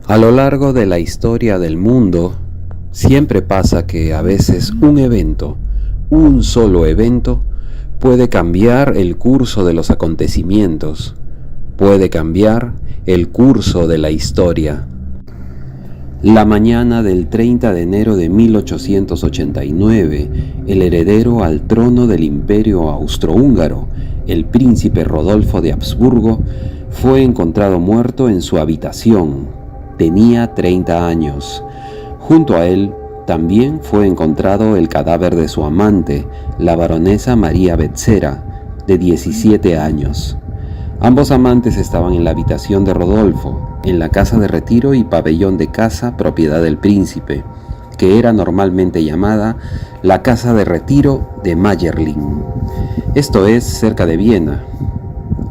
A lo largo de la historia del mundo, siempre pasa que a veces un solo evento, puede cambiar el curso de los acontecimientos, puede cambiar el curso de la historia. La mañana del 30 de enero de 1889, el heredero al trono del Imperio Austrohúngaro, el príncipe Rodolfo de Habsburgo, fue encontrado muerto en su habitación. Tenía 30 años. Junto a él también fue encontrado el cadáver de su amante, la baronesa María Betzera, de 17 años. Ambos amantes estaban en la habitación de Rodolfo, en la casa de retiro y pabellón de caza propiedad del príncipe, que era normalmente llamada la casa de retiro de Mayerling. Esto es cerca de Viena.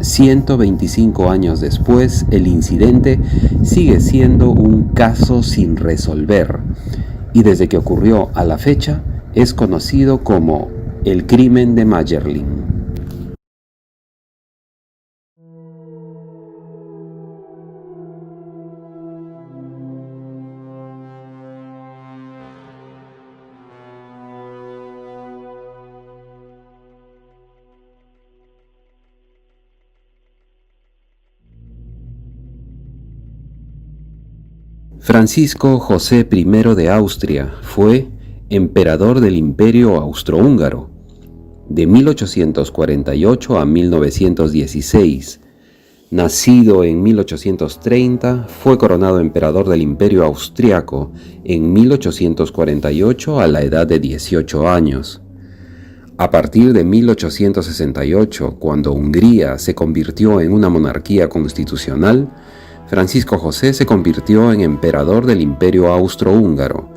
125 años después, el incidente sigue siendo un caso sin resolver y desde que ocurrió a la fecha es conocido como el crimen de Mayerling. Francisco José I de Austria fue emperador del Imperio Austrohúngaro de 1848 a 1916. Nacido en 1830, fue coronado emperador del Imperio Austriaco en 1848 a la edad de 18 años. A partir de 1868, cuando Hungría se convirtió en una monarquía constitucional, Francisco José se convirtió en emperador del Imperio Austrohúngaro.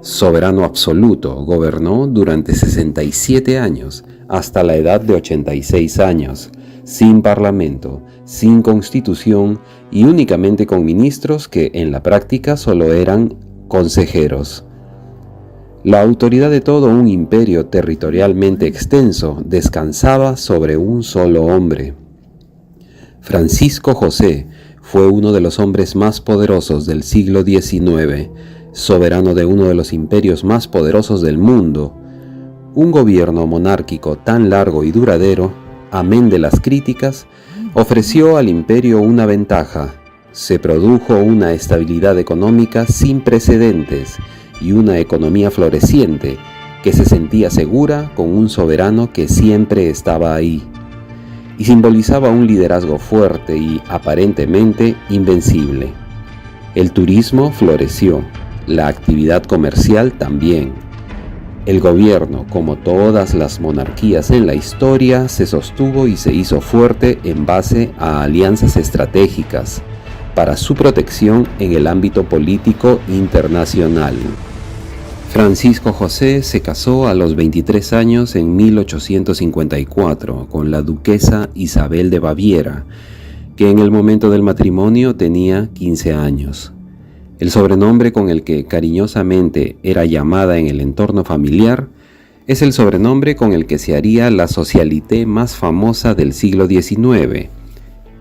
Soberano absoluto, gobernó durante 67 años, hasta la edad de 86 años, sin parlamento, sin constitución y únicamente con ministros que en la práctica solo eran consejeros. La autoridad de todo un imperio territorialmente extenso descansaba sobre un solo hombre. Francisco José fue uno de los hombres más poderosos del siglo XIX, soberano de uno de los imperios más poderosos del mundo. Un gobierno monárquico tan largo y duradero, amén de las críticas, ofreció al imperio una ventaja. Se produjo una estabilidad económica sin precedentes y una economía floreciente que se sentía segura con un soberano que siempre estaba ahí, y simbolizaba un liderazgo fuerte y aparentemente invencible. El turismo floreció, la actividad comercial también. El gobierno, como todas las monarquías en la historia, se sostuvo y se hizo fuerte en base a alianzas estratégicas para su protección en el ámbito político internacional. Francisco José se casó a los 23 años en 1854 con la duquesa Isabel de Baviera, que en el momento del matrimonio tenía 15 años. El sobrenombre con el que cariñosamente era llamada en el entorno familiar es el sobrenombre con el que se haría la socialité más famosa del siglo XIX.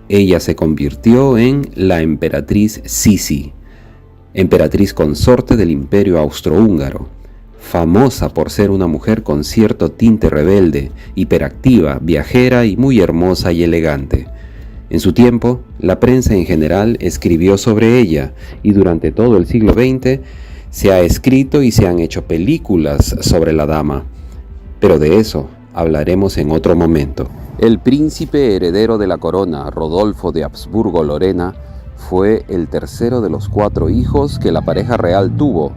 Ella se convirtió en la emperatriz Sisi, emperatriz consorte del Imperio Austrohúngaro, famosa por ser una mujer con cierto tinte rebelde, hiperactiva, viajera y muy hermosa y elegante. En su tiempo, la prensa en general escribió sobre ella y durante todo el siglo XX se ha escrito y se han hecho películas sobre la dama, pero de eso hablaremos en otro momento. El príncipe heredero de la corona, Rodolfo de Habsburgo-Lorena, fue el tercero de los 4 hijos que la pareja real tuvo.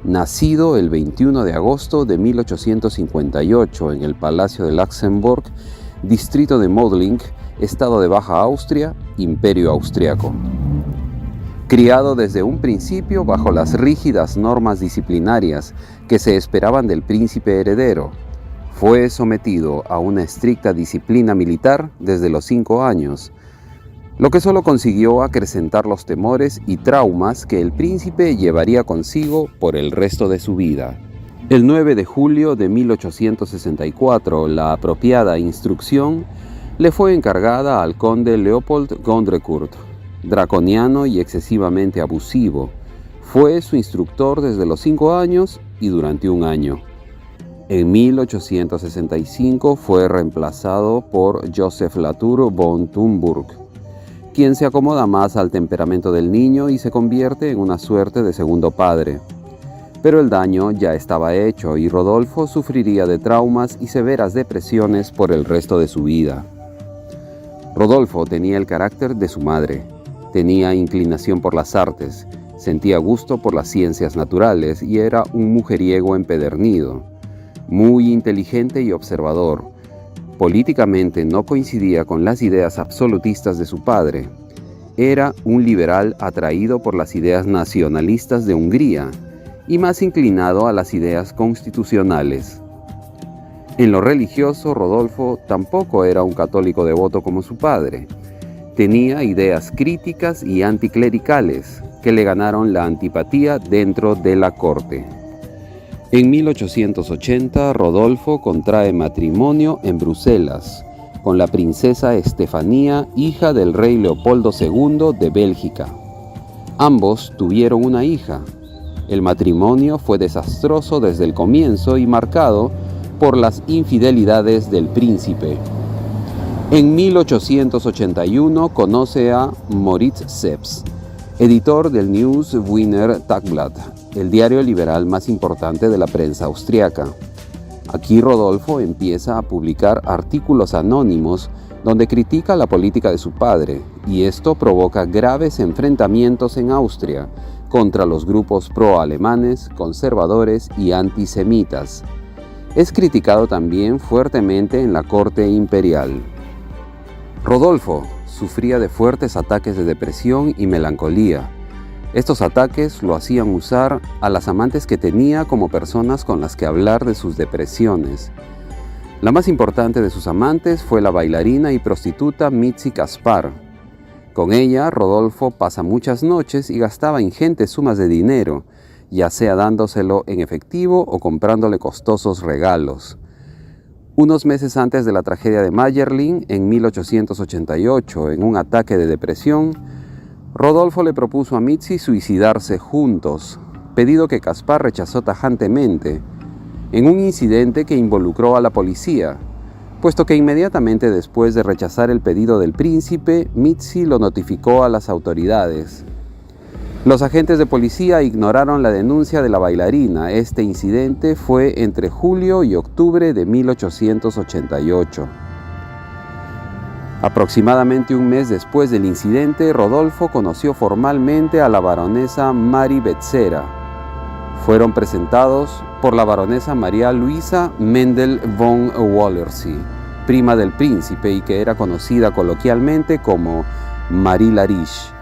Nacido el 21 de agosto de 1858 en el Palacio de Luxemburg, distrito de Mödling, estado de Baja Austria, Imperio Austriaco. Criado desde un principio bajo las rígidas normas disciplinarias que se esperaban del príncipe heredero, fue sometido a una estricta disciplina militar desde los 5 años, lo que solo consiguió acrecentar los temores y traumas que el príncipe llevaría consigo por el resto de su vida. El 9 de julio de 1864, la apropiada instrucción le fue encargada al conde Leopold Gondrecourt, draconiano y excesivamente abusivo. Fue su instructor desde los 5 años y durante un año. En 1865 fue reemplazado por Joseph Latour von Thunburg, quien se acomoda más al temperamento del niño y se convierte en una suerte de segundo padre. Pero el daño ya estaba hecho y Rodolfo sufriría de traumas y severas depresiones por el resto de su vida. Rodolfo tenía el carácter de su madre, tenía inclinación por las artes, sentía gusto por las ciencias naturales y era un mujeriego empedernido, muy inteligente y observador. Políticamente no coincidía con las ideas absolutistas de su padre. Era un liberal atraído por las ideas nacionalistas de Hungría y más inclinado a las ideas constitucionales. En lo religioso, Rodolfo tampoco era un católico devoto como su padre. Tenía ideas críticas y anticlericales que le ganaron la antipatía dentro de la corte. En 1880, Rodolfo contrae matrimonio en Bruselas con la princesa Estefanía, hija del rey Leopoldo II de Bélgica. Ambos tuvieron una hija. El matrimonio fue desastroso desde el comienzo y marcado por las infidelidades del príncipe. En 1881 conoce a Moritz Seps, editor del Neue Wiener Tagblatt, el diario liberal más importante de la prensa austriaca. Aquí Rodolfo empieza a publicar artículos anónimos donde critica la política de su padre, y esto provoca graves enfrentamientos en Austria contra los grupos pro-alemanes, conservadores y antisemitas. Es criticado también fuertemente en la corte imperial. Rodolfo sufría de fuertes ataques de depresión y melancolía. Estos ataques lo hacían usar a las amantes que tenía como personas con las que hablar de sus depresiones. La más importante de sus amantes fue la bailarina y prostituta Mitzi Caspar. Con ella, Rodolfo pasa muchas noches y gastaba ingentes sumas de dinero, ya sea dándoselo en efectivo o comprándole costosos regalos. Unos meses antes de la tragedia de Mayerling, en 1888, en un ataque de depresión, Rodolfo le propuso a Mitzi suicidarse juntos, pedido que Caspar rechazó tajantemente, en un incidente que involucró a la policía, puesto que inmediatamente después de rechazar el pedido del príncipe, Mitzi lo notificó a las autoridades. Los agentes de policía ignoraron la denuncia de la bailarina. Este incidente fue entre julio y octubre de 1888. Aproximadamente un mes después del incidente, Rodolfo conoció formalmente a la baronesa Marie Betzera. Fueron presentados por la baronesa María Luisa Mendel von Wallersee, prima del príncipe y que era conocida coloquialmente como Marie Lariche.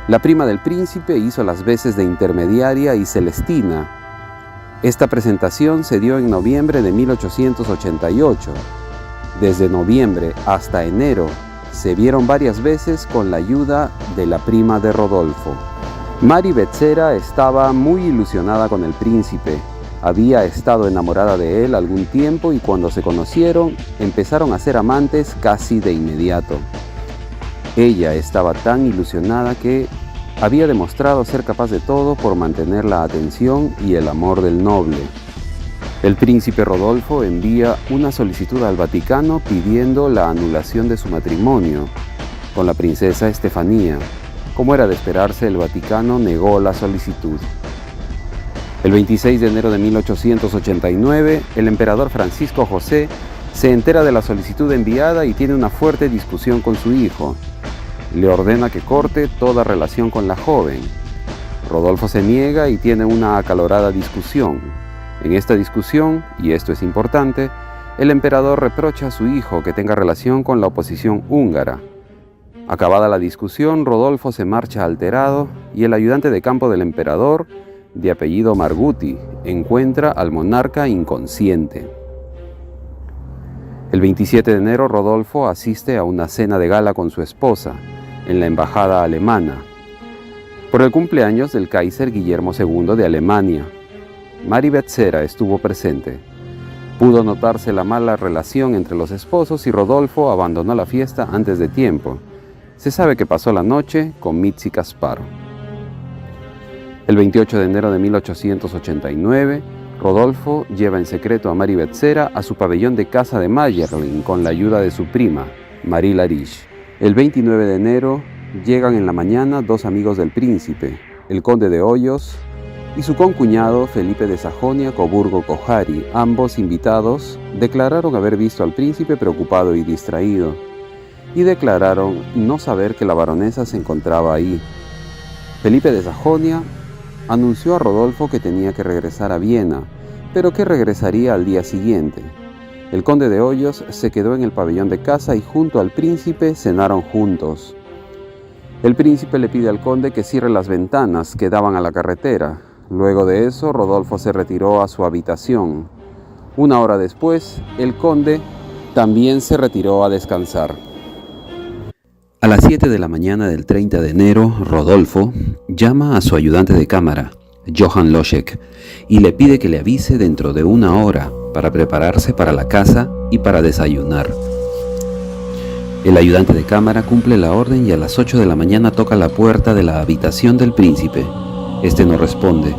La prima del príncipe hizo las veces de intermediaria y Celestina. Esta presentación se dio en noviembre de 1888. Desde noviembre hasta enero se vieron varias veces con la ayuda de la prima de Rodolfo. Marie Betzera estaba muy ilusionada con el príncipe. Había estado enamorada de él algún tiempo y cuando se conocieron empezaron a ser amantes casi de inmediato. Ella estaba tan ilusionada que había demostrado ser capaz de todo por mantener la atención y el amor del noble. El príncipe Rodolfo envía una solicitud al Vaticano pidiendo la anulación de su matrimonio con la princesa Estefanía. Como era de esperarse, el Vaticano negó la solicitud. El 26 de enero de 1889, el emperador Francisco José se entera de la solicitud enviada y tiene una fuerte discusión con su hijo. Le ordena que corte toda relación con la joven. Rodolfo se niega y tiene una acalorada discusión. En esta discusión, y esto es importante, el emperador reprocha a su hijo que tenga relación con la oposición húngara. Acabada la discusión, Rodolfo se marcha alterado y el ayudante de campo del emperador, de apellido Margutti, encuentra al monarca inconsciente. El 27 de enero, Rodolfo asiste a una cena de gala con su esposa en la embajada alemana por el cumpleaños del Kaiser Guillermo II de Alemania. Marie Betzera estuvo presente. Pudo notarse la mala relación entre los esposos y Rodolfo abandonó la fiesta antes de tiempo. Se sabe que pasó la noche con Mitzi Caspar. El 28 de enero de 1889, Rodolfo lleva en secreto a Mary Becerra a su pabellón de caza de Mayerling con la ayuda de su prima, Marie Lariche. El 29 de enero llegan en la mañana dos amigos del príncipe, el conde de Hoyos y su concuñado Felipe de Sajonia-Coburgo-Kohari. Ambos invitados declararon haber visto al príncipe preocupado y distraído, y declararon no saber que la baronesa se encontraba ahí. Felipe de Sajonia anunció a Rodolfo que tenía que regresar a Viena, pero que regresaría al día siguiente. El conde de Hoyos se quedó en el pabellón de caza y junto al príncipe cenaron juntos. El príncipe le pide al conde que cierre las ventanas que daban a la carretera. Luego de eso, Rodolfo se retiró a su habitación. Una hora después, el conde también se retiró a descansar. A las 7 de la mañana del 30 de enero, Rodolfo llama a su ayudante de cámara, Johann Loschek, y le pide que le avise dentro de una hora para prepararse para la caza y para desayunar. El ayudante de cámara cumple la orden y a las 8 de la mañana toca la puerta de la habitación del príncipe. Este no responde.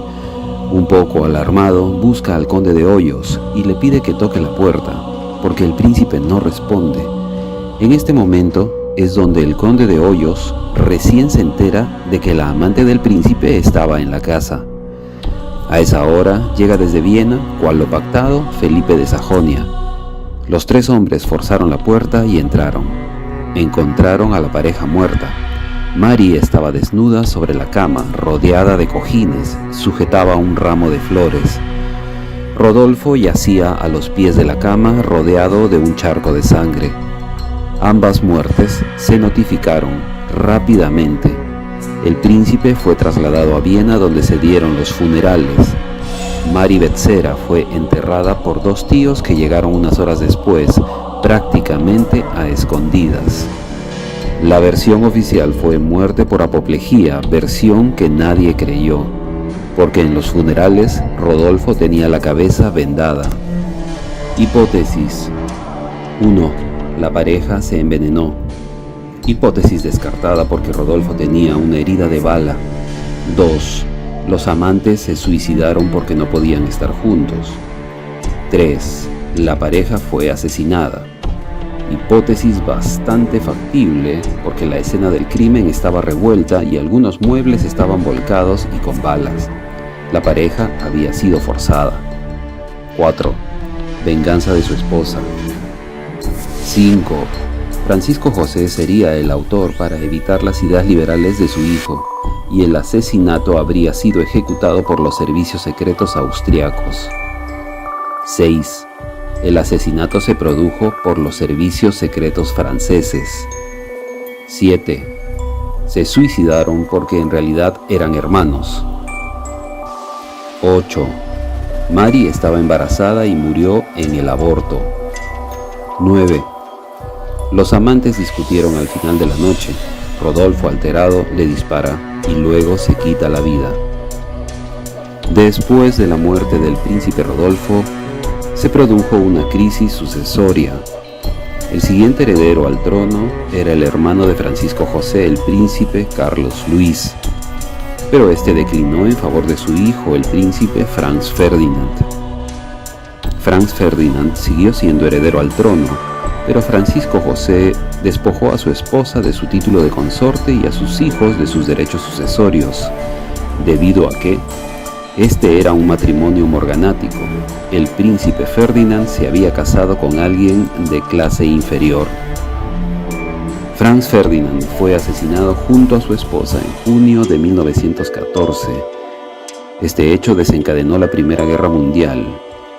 Un poco alarmado, busca al conde de Hoyos y le pide que toque la puerta, porque el príncipe no responde. En este momento es donde el conde de Hoyos recién se entera de que la amante del príncipe estaba en la casa. A esa hora llega desde Viena, cual lo pactado, Felipe de Sajonia. Los tres hombres forzaron la puerta y entraron. Encontraron a la pareja muerta. Mary estaba desnuda sobre la cama, rodeada de cojines, sujetaba un ramo de flores. Rodolfo yacía a los pies de la cama, rodeado de un charco de sangre. Ambas muertes se notificaron rápidamente. El príncipe fue trasladado a Viena, donde se dieron los funerales. Mary Becerra fue enterrada por dos tíos que llegaron unas horas después, prácticamente a escondidas. La versión oficial fue muerte por apoplejía, versión que nadie creyó, porque en los funerales Rodolfo tenía la cabeza vendada. Hipótesis 1. La pareja se envenenó. Hipótesis descartada porque Rodolfo tenía una herida de bala. 2. Los amantes se suicidaron porque no podían estar juntos. 3. La pareja fue asesinada. Hipótesis bastante factible porque la escena del crimen estaba revuelta y algunos muebles estaban volcados y con balas. La pareja había sido forzada. 4. Venganza de su esposa. 5. Francisco José sería el autor para evitar las ideas liberales de su hijo, y el asesinato habría sido ejecutado por los servicios secretos austriacos. 6. El asesinato se produjo por los servicios secretos franceses. 7. Se suicidaron porque en realidad eran hermanos. 8. Mary estaba embarazada y murió en el aborto. 9. Los amantes discutieron al final de la noche. Rodolfo, alterado, le dispara y luego se quita la vida. Después de la muerte del príncipe Rodolfo, se produjo una crisis sucesoria. El siguiente heredero al trono era el hermano de Francisco José, el príncipe Carlos Luis, pero este declinó en favor de su hijo, el príncipe Franz Ferdinand. Franz Ferdinand siguió siendo heredero al trono, pero Francisco José despojó a su esposa de su título de consorte y a sus hijos de sus derechos sucesorios, debido a que este era un matrimonio morganático. El príncipe Ferdinand se había casado con alguien de clase inferior. Franz Ferdinand fue asesinado junto a su esposa en junio de 1914. Este hecho desencadenó la Primera Guerra Mundial.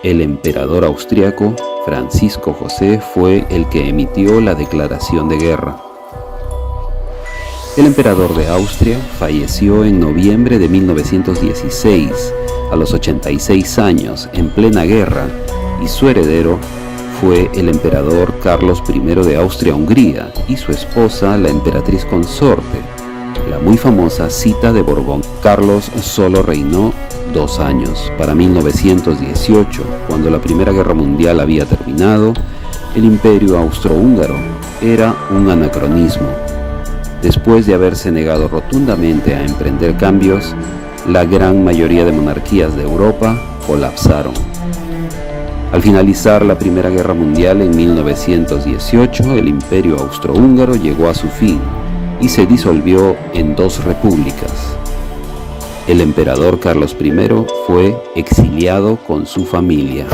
El emperador austriaco Francisco José fue el que emitió la declaración de guerra. El emperador de Austria falleció en noviembre de 1916, a los 86 años, en plena guerra, y su heredero fue el emperador Carlos I de Austria-Hungría y su esposa, la emperatriz consorte, la muy famosa Zita de Borbón. Carlos solo reinó 2 años. Para 1918, cuando la Primera Guerra Mundial había terminado, el Imperio Austrohúngaro era un anacronismo. Después de haberse negado rotundamente a emprender cambios, la gran mayoría de monarquías de Europa colapsaron. Al finalizar la Primera Guerra Mundial en 1918, el Imperio Austrohúngaro llegó a su fin y se disolvió en dos repúblicas. El emperador Carlos I fue exiliado con su familia.